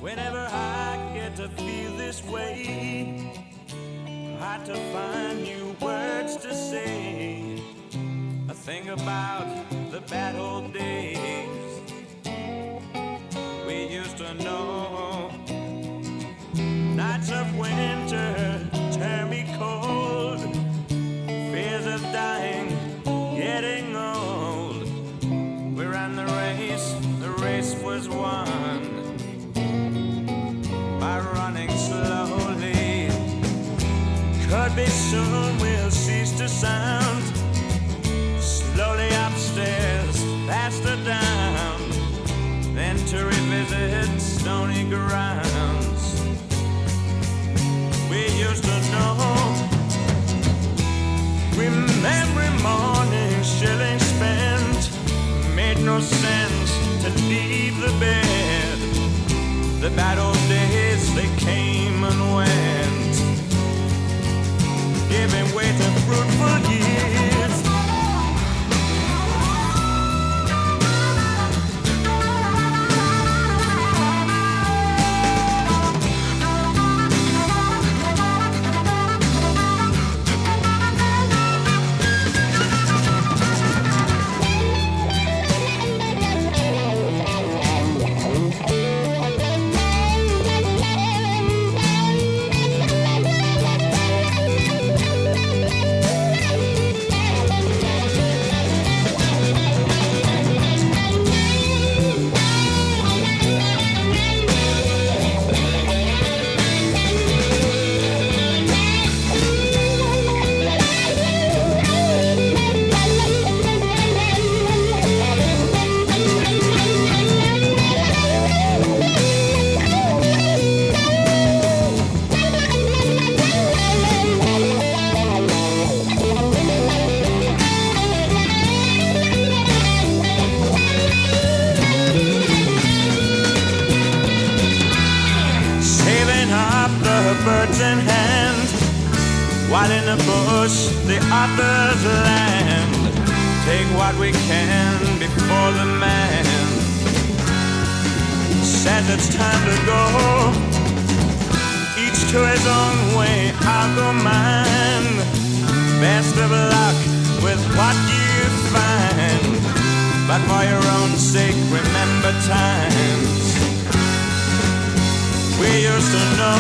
Whenever I get to feel this way, hard to find new words to say. I think about the bad old days we used to know. Nights of winter turn me cold. Fears of dying, getting old. We ran the race was won by running slowly. Could be soon we'll cease to sound. Slowly upstairs, faster down, then to revisit stony grounds we used to know. Remember morning shilling spent, made no sense to leave the bed. The bad old days, they came and went, giving way to fruitful years. Birds in hand, while in the bush the others land. Take what we can before the man says it's time to go. Each to his own way, I'll go mine. Best of luck with what you find, but for your own sake remember times we used to know.